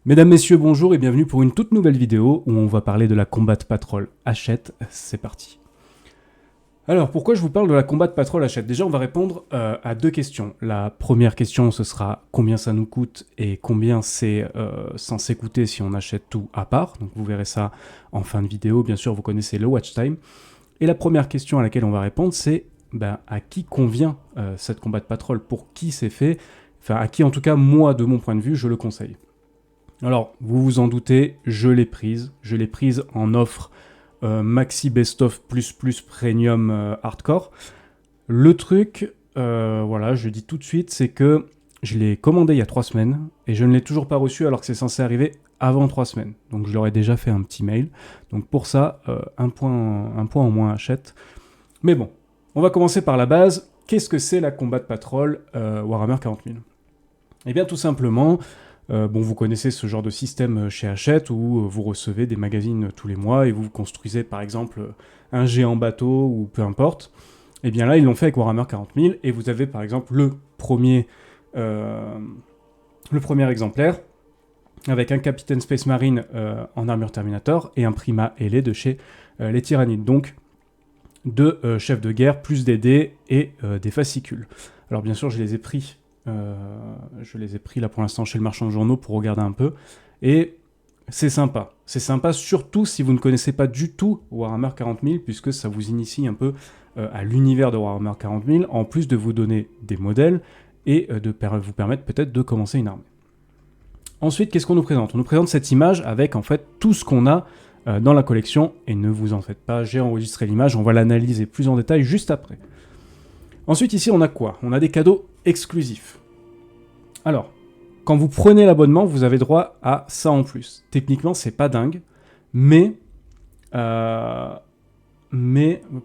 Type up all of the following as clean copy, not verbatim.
Mesdames, Messieurs, bonjour et bienvenue pour une toute nouvelle vidéo où on va parler de la Combat Patrol Hachette. C'est parti. Alors, pourquoi je vous parle de la Combat Patrol Hachette? Déjà, on va répondre à deux questions. La première question, ce sera combien ça nous coûte et combien c'est censé coûter si on achète tout à part. Donc, vous verrez ça en fin de vidéo. Bien sûr, vous connaissez le watch time. Et la première question à laquelle on va répondre, c'est à qui convient cette Combat Patrol? Pour qui c'est fait? Enfin, à qui, en tout cas, moi, de mon point de vue, je le conseille. Alors, vous vous en doutez, je l'ai prise. Je l'ai prise en offre Maxi Best of plus Premium Hardcore. Le truc, voilà, je dis tout de suite, c'est que je l'ai commandé il y a 3 semaines et je ne l'ai toujours pas reçu alors que c'est censé arriver avant 3 semaines. Donc je leur ai déjà fait un petit mail. Donc pour ça, un point en moins achète. Mais bon, on va commencer par la base. Qu'est-ce que c'est la Combat Patrol Warhammer 40 000? Eh bien tout simplement, vous connaissez ce genre de système chez Hachette où vous recevez des magazines tous les mois et vous construisez par exemple un géant bateau ou peu importe. Et bien là, ils l'ont fait avec Warhammer 40 000 et vous avez par exemple le premier exemplaire avec un Capitaine Space Marine en armure Terminator et un Prima ailé de chez les Tyrannides. Donc deux chefs de guerre plus des dés et des fascicules. Alors bien sûr, je les ai pris là pour l'instant chez le marchand de journaux pour regarder un peu. Et c'est sympa. C'est sympa surtout si vous ne connaissez pas du tout Warhammer 40 000 puisque ça vous initie un peu à l'univers de Warhammer 40 000 en plus de vous donner des modèles et de vous permettre peut-être de commencer une armée. Ensuite, qu'est-ce qu'on nous présente? On nous présente cette image avec en fait tout ce qu'on a dans la collection et ne vous en faites pas, j'ai enregistré l'image, on va l'analyser plus en détail juste après. Ensuite, ici, on a quoi? On a des cadeaux exclusifs. Alors, quand vous prenez l'abonnement, vous avez droit à ça en plus. Techniquement, c'est pas dingue, mais le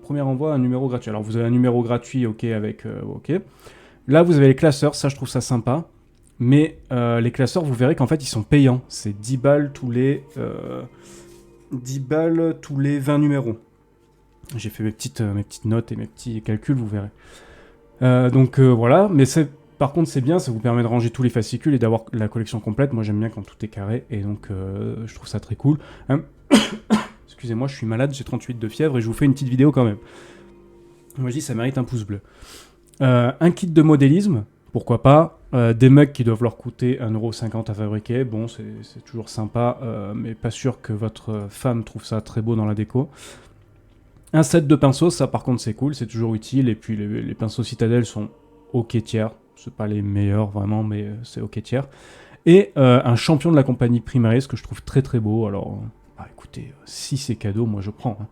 premier envoi un numéro gratuit. Alors, vous avez un numéro gratuit, ok, avec ok. Là, vous avez les classeurs, ça, je trouve ça sympa. Mais les classeurs, vous verrez qu'en fait, ils sont payants. C'est 10 balles tous les 20 numéros. J'ai fait mes petites notes et mes petits calculs, vous verrez. Voilà, mais par contre c'est bien, ça vous permet de ranger tous les fascicules et d'avoir la collection complète. Moi j'aime bien quand tout est carré et donc je trouve ça très cool. Excusez-moi, je suis malade, j'ai 38 de fièvre et je vous fais une petite vidéo quand même. Moi je dis ça mérite un pouce bleu. Un kit de modélisme, pourquoi pas. Des mugs qui doivent leur coûter 1,50€ à fabriquer. Bon, c'est toujours sympa, mais pas sûr que votre femme trouve ça très beau dans la déco. Un set de pinceaux, ça par contre c'est cool, c'est toujours utile. Et puis les pinceaux Citadel sont ok tiers. C'est pas les meilleurs vraiment, mais c'est ok tiers. Et un champion de la compagnie Primaris que je trouve très très beau. Alors, écoutez, si c'est cadeau, moi je prends. Hein.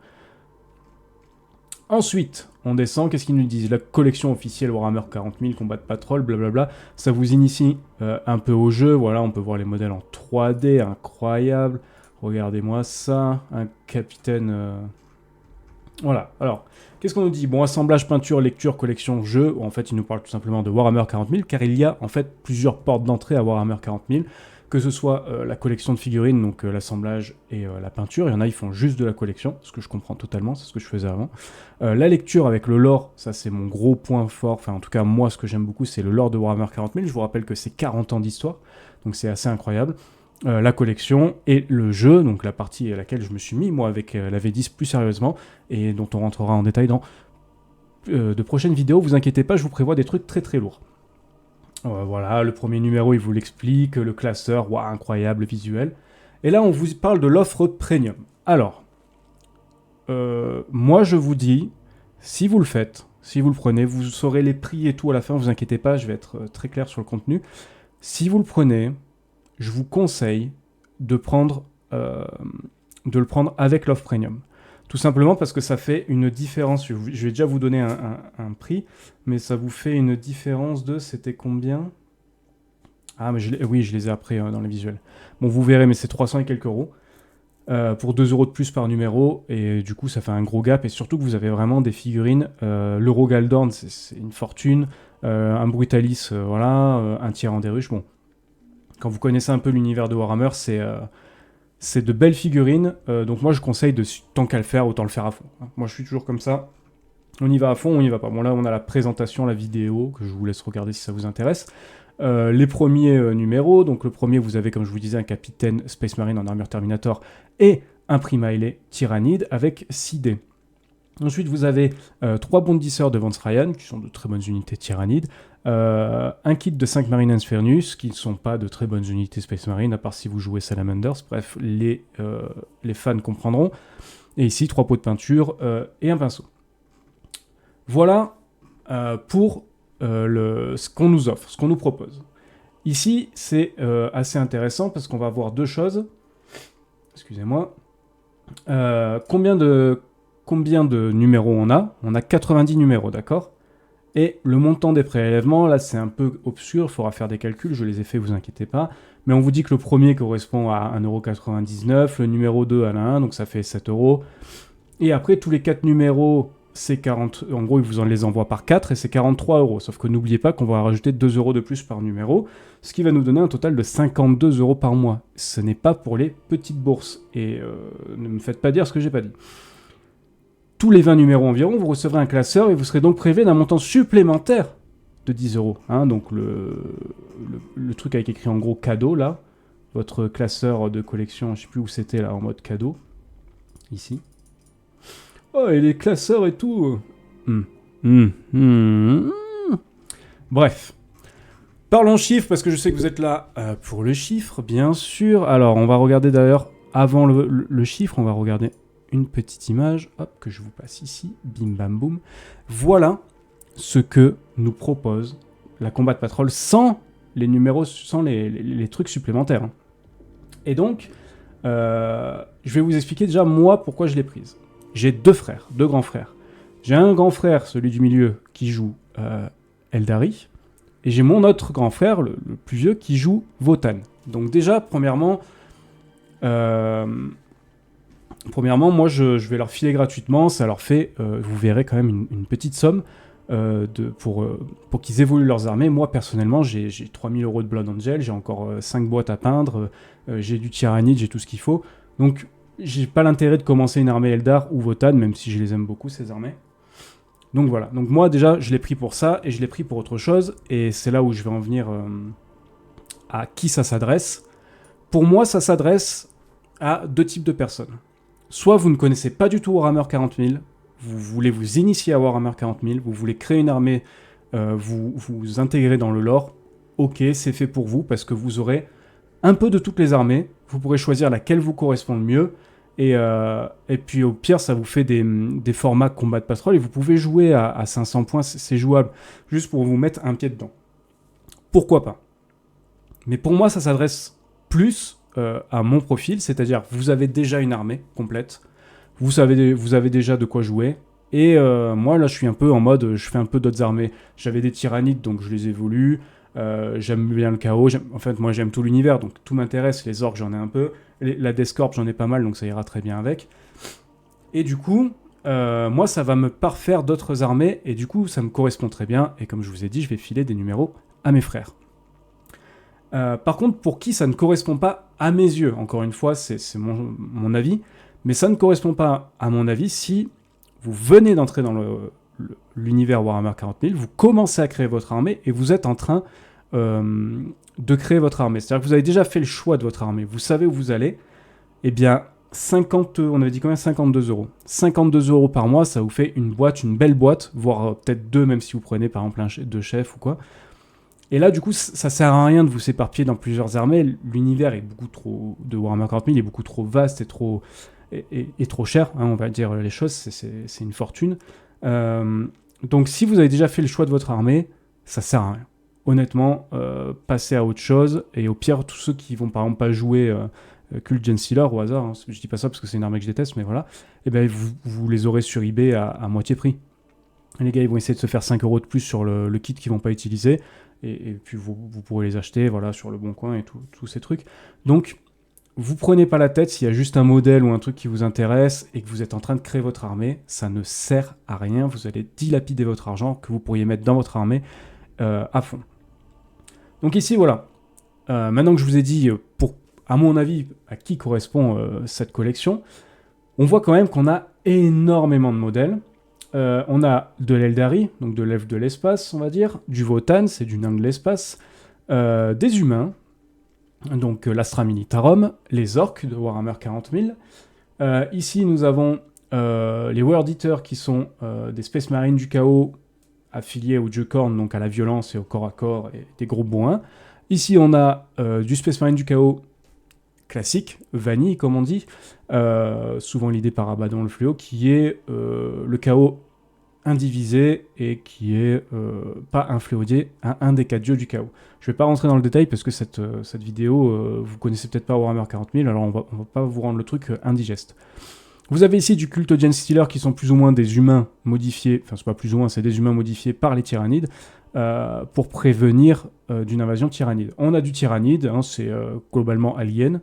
Ensuite, on descend, qu'est-ce qu'ils nous disent? La collection officielle Warhammer 40 000, Combat Patrol, blablabla. Ça vous initie un peu au jeu. Voilà, on peut voir les modèles en 3D, incroyable. Regardez-moi ça, un capitaine... Voilà, alors, qu'est-ce qu'on nous dit? Bon, assemblage, peinture, lecture, collection, jeu. En fait, il nous parle tout simplement de Warhammer 40 000, car il y a en fait plusieurs portes d'entrée à Warhammer 40 000, que ce soit la collection de figurines, donc l'assemblage et la peinture. Il y en a, ils font juste de la collection, ce que je comprends totalement, c'est ce que je faisais avant. La lecture avec le lore, ça c'est mon gros point fort, enfin en tout cas moi ce que j'aime beaucoup c'est le lore de Warhammer 40 000. Je vous rappelle que c'est 40 ans d'histoire, donc c'est assez incroyable. La collection et le jeu, donc la partie à laquelle je me suis mis, moi, avec la V10 plus sérieusement, et dont on rentrera en détail dans de prochaines vidéos. Vous inquiétez pas, je vous prévois des trucs très très lourds. Voilà, le premier numéro, il vous l'explique, le classeur, waouh, incroyable visuel. Et là, on vous parle de l'offre premium. Alors, moi, je vous dis, si vous le faites, si vous le prenez, vous saurez les prix et tout à la fin, vous inquiétez pas, je vais être très clair sur le contenu. Si vous le prenez, je vous conseille de le prendre avec l'offre premium. Tout simplement parce que ça fait une différence. Je vais déjà vous donner un prix, mais ça vous fait une différence de... C'était combien? Ah, mais oui, je les ai après dans les visuels. Bon, vous verrez, mais c'est 300 et quelques euros. Pour 2 euros de plus par numéro, et du coup ça fait un gros gap, et surtout que vous avez vraiment des figurines. L'Euro Galdorn, c'est une fortune. Un Brutalis, voilà, un Tyran des Ruches, bon. Quand vous connaissez un peu l'univers de Warhammer, c'est de belles figurines, donc moi je conseille tant qu'à le faire, autant le faire à fond. Moi je suis toujours comme ça, on y va à fond, on y va pas. Bon là on a la présentation, la vidéo, que je vous laisse regarder si ça vous intéresse. Les premiers numéros, donc le premier, vous avez, comme je vous disais, un capitaine Space Marine en armure Terminator et un Primalé Tyrannide avec 6 dés. Ensuite, vous avez 3 bondisseurs de Vance Ryan, qui sont de très bonnes unités Tyrannides, un kit de 5 Marine Infernus, qui ne sont pas de très bonnes unités Space Marine, à part si vous jouez Salamanders, bref, les fans comprendront. Et ici, 3 pots de peinture et un pinceau. Voilà pour ce qu'on nous offre, ce qu'on nous propose. Ici, c'est assez intéressant, parce qu'on va voir deux choses. Excusez-moi. Combien de numéros on a? On a 90 numéros, d'accord? Et le montant des prélèvements, là c'est un peu obscur, il faudra faire des calculs, je les ai fait, vous inquiétez pas. Mais on vous dit que le premier correspond à 1,99€, le numéro 2 à la 1, donc ça fait 7€. Et après, tous les 4 numéros, c'est 40... En gros, ils vous en les envoient par 4 et c'est 43€. Sauf que n'oubliez pas qu'on va rajouter 2€ de plus par numéro, ce qui va nous donner un total de 52€ par mois. Ce n'est pas pour les petites bourses. Et ne me faites pas dire ce que j'ai pas dit. Tous les 20 numéros environ, vous recevrez un classeur et vous serez donc prélevé d'un montant supplémentaire de 10€. Hein, donc le truc avec écrit en gros cadeau, là. Votre classeur de collection, je sais plus où c'était là, en mode cadeau. Ici. Oh, et les classeurs et tout. Bref. Parlons chiffres, parce que je sais que vous êtes là pour le chiffre, bien sûr. Alors, on va regarder d'ailleurs, avant le chiffre, on va regarder une petite image, hop, que je vous passe ici, bim bam boum. Voilà ce que nous propose la Combat Patrol sans les numéros, sans les trucs supplémentaires. Hein. Et donc, je vais vous expliquer déjà moi pourquoi je l'ai prise. J'ai deux grands frères. J'ai un grand frère, celui du milieu, qui joue Eldari, et j'ai mon autre grand frère, le plus vieux, qui joue Votann. Donc déjà, premièrement, moi, je vais leur filer gratuitement. Ça leur fait, vous verrez quand même, une petite somme pour qu'ils évoluent leurs armées. Moi, personnellement, j'ai 3000€ de Blood Angel, j'ai encore 5 boîtes à peindre, j'ai du Tyrannide, j'ai tout ce qu'il faut. Donc, j'ai pas l'intérêt de commencer une armée Eldar ou Votann, même si je les aime beaucoup, ces armées. Donc voilà. Donc moi, déjà, je l'ai pris pour ça, et je l'ai pris pour autre chose. Et c'est là où je vais en venir à qui ça s'adresse. Pour moi, ça s'adresse à deux types de personnes. Soit vous ne connaissez pas du tout Warhammer 40 000, vous voulez vous initier à Warhammer 40 000, vous voulez créer une armée, vous intégrer dans le lore, ok, c'est fait pour vous, parce que vous aurez un peu de toutes les armées, vous pourrez choisir laquelle vous correspond le mieux, et puis au pire, ça vous fait des formats Combat Patrol, et vous pouvez jouer à 500 points, c'est jouable, juste pour vous mettre un pied dedans. Pourquoi pas? Mais pour moi, ça s'adresse plus à mon profil, c'est-à-dire vous avez déjà une armée complète, vous avez déjà de quoi jouer, et moi là je suis un peu en mode, je fais un peu d'autres armées. J'avais des Tyrannides, donc je les évolue, j'aime bien le chaos, en fait moi j'aime tout l'univers, donc tout m'intéresse, les orques j'en ai un peu, la Death Corps j'en ai pas mal, donc ça ira très bien avec. Et du coup, moi ça va me parfaire d'autres armées, et du coup ça me correspond très bien, et comme je vous ai dit, je vais filer des numéros à mes frères. Par contre, pour qui ça ne correspond pas à mes yeux, encore une fois, c'est mon avis, mais ça ne correspond pas à mon avis si vous venez d'entrer dans l'univers Warhammer 40 000, vous commencez à créer votre armée et vous êtes en train de créer votre armée. C'est-à-dire que vous avez déjà fait le choix de votre armée, vous savez où vous allez, eh bien, on avait dit combien? 52€. 52€ par mois, ça vous fait une belle boîte, voire peut-être deux, même si vous prenez par exemple deux chefs ou quoi. Et là, du coup, ça sert à rien de vous s'éparpiller dans plusieurs armées. L'univers est beaucoup trop de Warhammer 40 000, est beaucoup trop vaste et trop cher, hein, on va dire les choses, c'est une fortune. Donc si vous avez déjà fait le choix de votre armée, ça sert à rien. Honnêtement, passez à autre chose, et au pire, tous ceux qui vont par exemple pas jouer Cult Genestealer au hasard, hein, je dis pas ça parce que c'est une armée que je déteste, mais voilà, et ben vous les aurez sur eBay à moitié prix. Les gars, ils vont essayer de se faire 5€ de plus sur le kit qu'ils vont pas utiliser, et puis vous pourrez les acheter, voilà, sur le bon coin et tous ces trucs. Donc, vous prenez pas la tête s'il y a juste un modèle ou un truc qui vous intéresse et que vous êtes en train de créer votre armée, ça ne sert à rien, vous allez dilapider votre argent que vous pourriez mettre dans votre armée à fond. Donc ici, voilà. Maintenant que je vous ai dit, à mon avis, à qui correspond cette collection, on voit quand même qu'on a énormément de modèles. On a de l'Eldari, donc de l'elfe de l'espace, on va dire, du Votann, c'est du nain de l'espace, des humains, donc l'Astra Militarum, les orques de Warhammer 40 000. Ici, nous avons les World Eaters qui sont des Space Marines du chaos affiliés au dieu Khorne, donc à la violence et au corps à corps et des gros bourrins. Ici, on a du Space Marine du chaos classique, vanille comme on dit, souvent l'idée par Abaddon le Fléau, qui est le chaos indivisé et qui est pas un fléaudier, un des 4 dieux du chaos. Je vais pas rentrer dans le détail parce que cette vidéo, vous connaissez peut-être pas Warhammer 40 000, alors on va pas vous rendre le truc indigeste. Vous avez ici du culte Genestealer qui sont plus ou moins des humains modifiés, enfin c'est pas plus ou moins, c'est des humains modifiés par les tyrannides pour prévenir d'une invasion tyrannide. On a du tyrannide, hein, c'est globalement alien,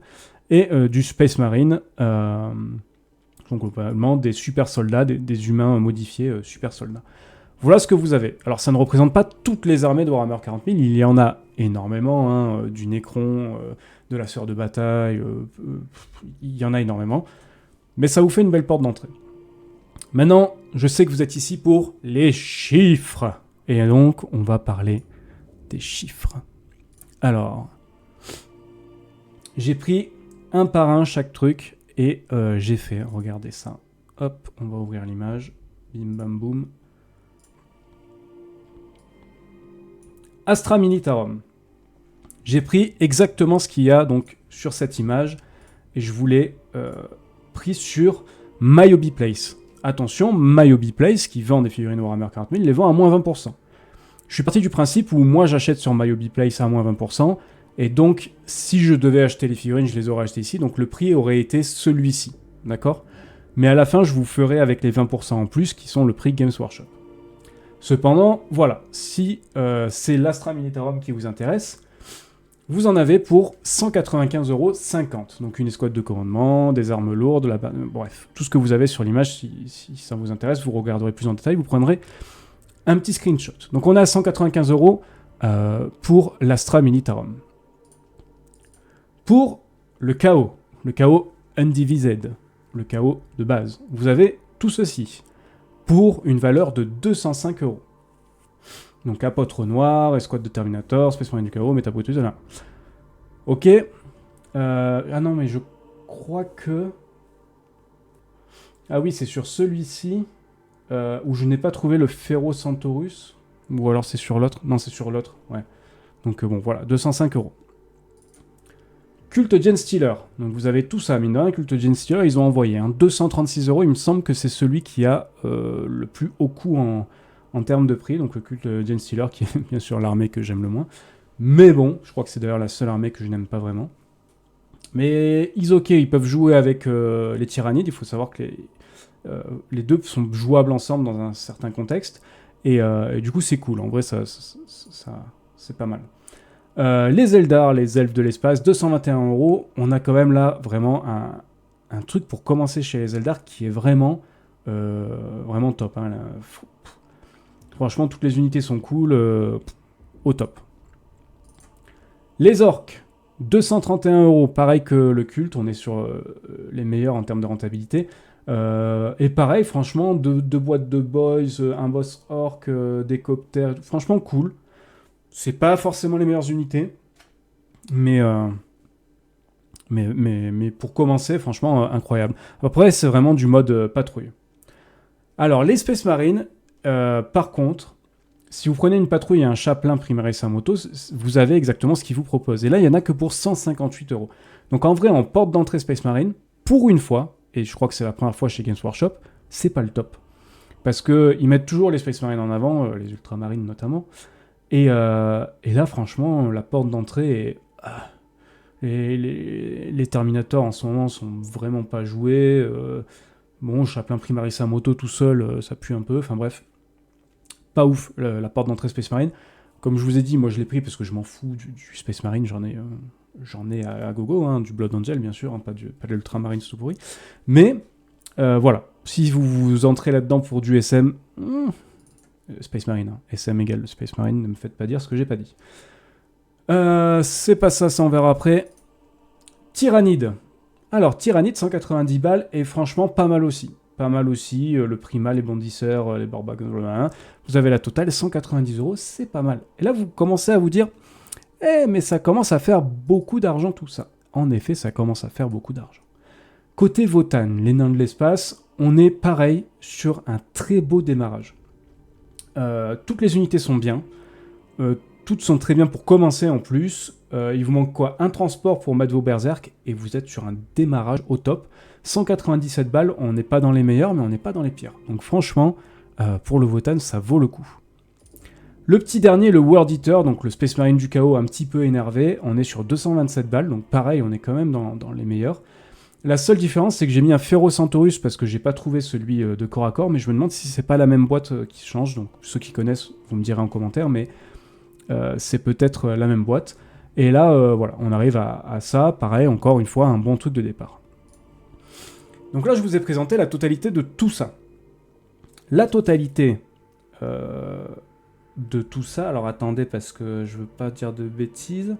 et du Space Marine, donc globalement des super soldats, des humains modifiés super soldats. Voilà ce que vous avez. Alors ça ne représente pas toutes les armées de Warhammer 40 000, il y en a énormément, hein, du Necron, de la Sœur de Bataille, il y en a énormément. Mais ça vous fait une belle porte d'entrée. Maintenant, je sais que vous êtes ici pour les chiffres. Et donc, on va parler des chiffres. Alors, j'ai pris un par un chaque truc et j'ai fait, regardez ça. Hop, on va ouvrir l'image. Bim bam boum. Astra Militarum. J'ai pris exactement ce qu'il y a donc sur cette image et je voulais pris sur Myobi Place. Attention, Myobi Place, qui vend des figurines Warhammer 40 000, les vend à moins 20%. Je suis parti du principe où moi j'achète sur Myobi Place à moins 20%, et donc si je devais acheter les figurines, je les aurais achetées ici, donc le prix aurait été celui-ci, d'accord ? Mais à la fin, je vous ferai avec les 20% en plus, qui sont le prix Games Workshop. Cependant, voilà, si c'est l'Astra Militarum qui vous intéresse, vous en avez pour 195,50 €. Donc une escouade de commandement, des armes lourdes, bref, tout ce que vous avez sur l'image, si ça vous intéresse, vous regarderez plus en détail, vous prendrez un petit screenshot. Donc on a 195 € pour l'Astra Militarum. Pour le chaos Undivised, le chaos de base, vous avez tout ceci pour une valeur de 205 €. Donc apôtre noir, escouade de Terminator, Space Marine du chaos, Métabrutus, voilà. Ok. Ah non, mais je crois que... Ah oui, c'est sur celui-ci où je n'ai pas trouvé le Ferro Centaurus. Ou alors c'est sur l'autre. Non, c'est sur l'autre, ouais. Donc bon, voilà, 205 €. Culte Genestealer. Donc vous avez tout ça, mine de rien, Culte Genestealer, ils ont envoyé 236 €. Il me semble que c'est celui qui a le plus haut coût en termes de prix. Donc le culte Genestealer, qui est bien sûr l'armée que j'aime le moins. Mais bon, je crois que c'est d'ailleurs la seule armée que je n'aime pas vraiment. Mais ils peuvent jouer avec les tyrannides. Il faut savoir que les deux sont jouables ensemble dans un certain contexte. Et du coup, c'est cool. En vrai, ça c'est pas mal. Les Eldar, les elfes de l'espace, 221 €. On a quand même là vraiment un truc pour commencer chez les Eldar qui est vraiment top. Hein, là. Franchement, toutes les unités sont cool, au top. Les orques, 231 €, pareil que le culte, on est sur les meilleurs en termes de rentabilité. Et pareil, franchement, deux boîtes de boys, un boss orc, des coptères, franchement cool. C'est pas forcément les meilleures unités, mais pour commencer, franchement, incroyable. Après, c'est vraiment du mode patrouille. Alors, les Space Marines, par contre, si vous prenez une patrouille et un chaplain Primaris Samoto, vous avez exactement ce qu'ils vous proposent. Et là, il n'y en a que pour 158 €. Donc en vrai, en porte d'entrée Space Marine, pour une fois, et je crois que c'est la première fois chez Games Workshop, c'est pas le top. Parce qu'ils mettent toujours les Space Marines en avant, les Ultramarines notamment. Et là, franchement, la porte d'entrée est... les Terminators en ce moment sont vraiment pas joués. Bon, chaplain Primaris Samoto tout seul, ça pue un peu. Enfin bref. Pas ouf, la porte d'entrée Space Marine. Comme je vous ai dit, moi je l'ai pris parce que je m'en fous du Space Marine, j'en ai à gogo, hein, du Blood Angel bien sûr, hein, pas de l'Ultramarine tout pourri. Mais voilà, si vous entrez là-dedans pour du SM, Space Marine, hein, SM égale Space Marine, ne me faites pas dire ce que j'ai pas dit. C'est pas ça, ça on verra après. Tyrannide. Alors, Tyrannide, 190 balles, et franchement pas mal aussi. Pas mal aussi, le Prima, les Bondisseurs, les Barbagon, vous avez la totale, 190 €, c'est pas mal. Et là, vous commencez à vous dire, Mais ça commence à faire beaucoup d'argent tout ça. En effet, ça commence à faire beaucoup d'argent. Côté Votann, les nains de l'espace, on est pareil sur un très beau démarrage. Toutes les unités sont bien. Toutes sont très bien pour commencer en plus. Il vous manque quoi? Un transport pour mettre vos berserk et vous êtes sur un démarrage au top. 197 balles, on n'est pas dans les meilleurs, mais on n'est pas dans les pires. Donc franchement, pour le Votann, ça vaut le coup. Le petit dernier, le World Eater, donc le Space Marine du chaos un petit peu énervé, on est sur 227 balles, donc pareil, on est quand même dans les meilleurs. La seule différence, c'est que j'ai mis un Ferrocentaurus parce que j'ai pas trouvé celui de corps à corps, mais je me demande si c'est pas la même boîte qui change, donc ceux qui connaissent, vous me direz en commentaire, mais c'est peut-être la même boîte. Et là, voilà, on arrive à ça, pareil, encore une fois, un bon truc de départ. Donc là, je vous ai présenté la totalité de tout ça. La totalité de tout ça, alors attendez parce que je veux pas dire de bêtises.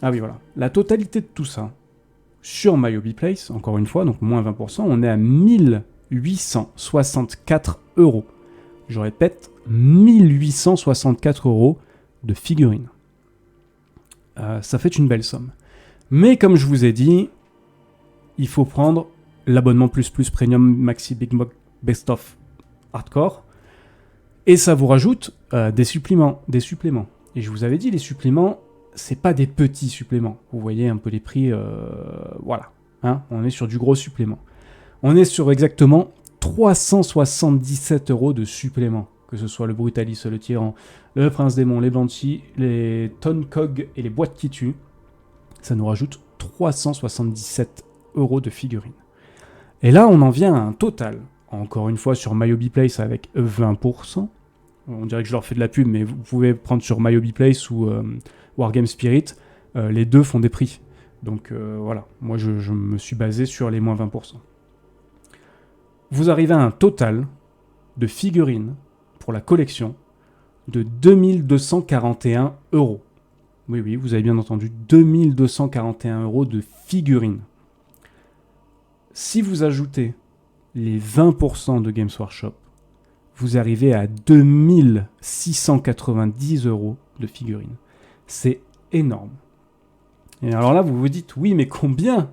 Ah oui, voilà. La totalité de tout ça, sur MyHobbyPlace, encore une fois, donc moins 20%, on est à 1864 €. Je répète, 1864 € de figurines. Ça fait une belle somme. Mais comme je vous ai dit, il faut prendre l'abonnement plus Premium Maxi Big Mog Best of Hardcore. Et ça vous rajoute des suppléments. Et je vous avais dit, les suppléments, c'est pas des petits suppléments. Vous voyez un peu les prix, voilà. Hein, on est sur du gros supplément. On est sur exactement 377 € de supplément. Que ce soit le Brutalis, le Tyran, le Prince Démon, les Banshees, les Toncog et les boîtes qui tuent. Ça nous rajoute 377 € de figurines. Et là, on en vient à un total. Encore une fois, sur MyHobbyPlace avec 20%. On dirait que je leur fais de la pub, mais vous pouvez prendre sur MyHobbyPlace ou Wargame Spirit. Les deux font des prix. Donc voilà, moi je me suis basé sur les moins 20%. Vous arrivez à un total de figurines pour la collection de 2241 €. Oui, vous avez bien entendu, 2241 € de figurines. Si vous ajoutez les 20% de Games Workshop, vous arrivez à 2690 € de figurines. C'est énorme. Et alors là, vous vous dites, oui, mais combien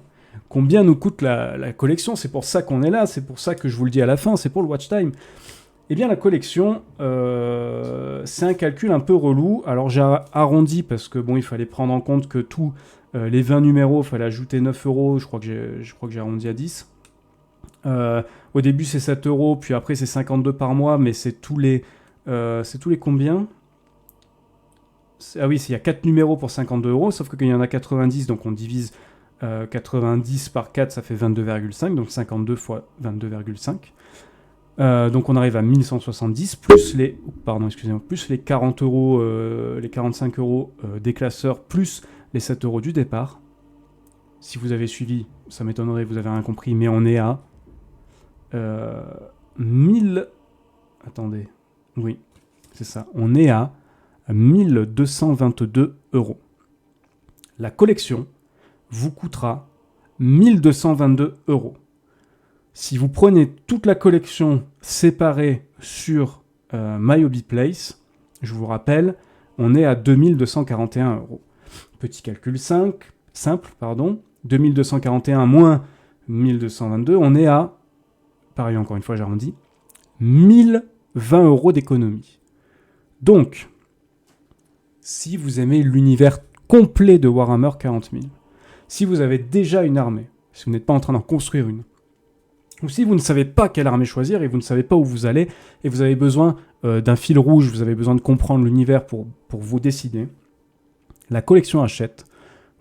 nous coûte la collection? C'est pour ça qu'on est là, c'est pour ça que je vous le dis à la fin, c'est pour le watch time. Eh bien, la collection, c'est un calcul un peu relou. Alors, j'ai arrondi parce que, bon, il fallait prendre en compte que tous les 20 numéros, il fallait ajouter 9 €. Je crois que j'ai arrondi à 10. Au début, c'est 7 €, puis après, c'est 52 par mois, mais c'est tous les combien? Ah oui, il y a 4 numéros pour 52 €, sauf que quand il y en a 90, donc on divise 90 par 4, ça fait 22,5, donc 52 fois 22,5. Donc on arrive à 1170, plus les 40 €, les 45 € des classeurs, plus les 7 € du départ. Si vous avez suivi, ça m'étonnerait, vous avez rien compris, mais on est à 1000... Attendez, oui, c'est ça, on est à 1222 €. La collection vous coûtera 1222 €. Si vous prenez toute la collection séparée sur MyHobbyPlace, je vous rappelle, on est à 2241 €. Petit calcul simple, 2241 moins 1222, on est à, pareil encore une fois j'arrondis, 1020 € d'économie. Donc, si vous aimez l'univers complet de Warhammer 40 000, si vous avez déjà une armée, si vous n'êtes pas en train d'en construire une, ou si vous ne savez pas quelle armée choisir et vous ne savez pas où vous allez, et vous avez besoin d'un fil rouge, vous avez besoin de comprendre l'univers pour vous décider, la collection Hachette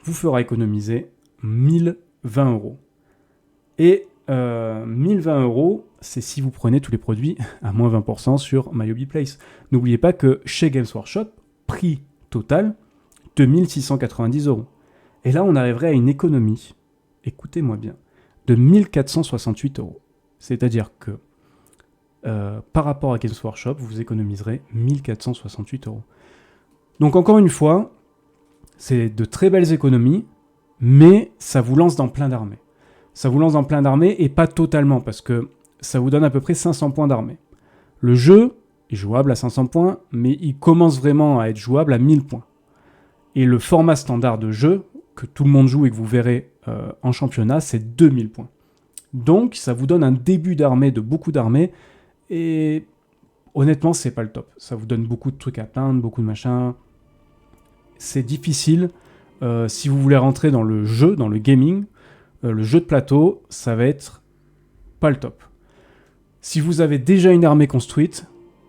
vous fera économiser 1020 €. Et 1020 €, c'est si vous prenez tous les produits à moins 20% sur MyHobbyPlace. N'oubliez pas que chez Games Workshop, prix total, 2690 €. Et là, on arriverait à une économie, écoutez-moi bien, de 1468 €. C'est-à-dire que par rapport à Games Workshop, vous économiserez 1468 €. Donc encore une fois, c'est de très belles économies, mais ça vous lance dans plein d'armées. Ça vous lance dans plein d'armées et pas totalement, parce que ça vous donne à peu près 500 points d'armée. Le jeu est jouable à 500 points, mais il commence vraiment à être jouable à 1000 points. Et le format standard de jeu, que tout le monde joue et que vous verrez en championnat, c'est 2000 points. Donc, ça vous donne un début d'armée, de beaucoup d'armées, et honnêtement, c'est pas le top. Ça vous donne beaucoup de trucs à peindre, beaucoup de machins. C'est difficile. Si vous voulez rentrer dans le jeu, dans le gaming, le jeu de plateau, ça va être pas le top. Si vous avez déjà une armée construite,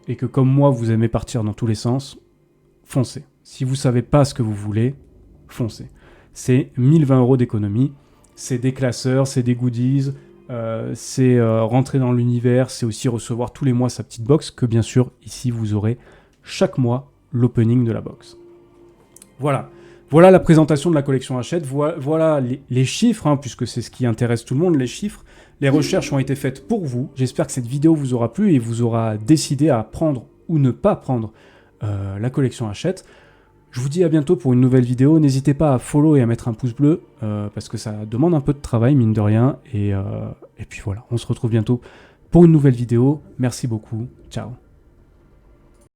et que comme moi, vous aimez partir dans tous les sens, foncez. Si vous savez pas ce que vous voulez, foncez. C'est 1020 € d'économie, c'est des classeurs, c'est des goodies, c'est rentrer dans l'univers, c'est aussi recevoir tous les mois sa petite box, que bien sûr, ici, vous aurez chaque mois l'opening de la box. Voilà. Voilà la présentation de la collection Hachette, voilà les chiffres, hein, puisque c'est ce qui intéresse tout le monde, les chiffres. Les recherches ont été faites pour vous. J'espère que cette vidéo vous aura plu et vous aura décidé à prendre ou ne pas prendre la collection Hachette. Je vous dis à bientôt pour une nouvelle vidéo. N'hésitez pas à follow et à mettre un pouce bleu, parce que ça demande un peu de travail, mine de rien. Et puis voilà, on se retrouve bientôt pour une nouvelle vidéo. Merci beaucoup. Ciao.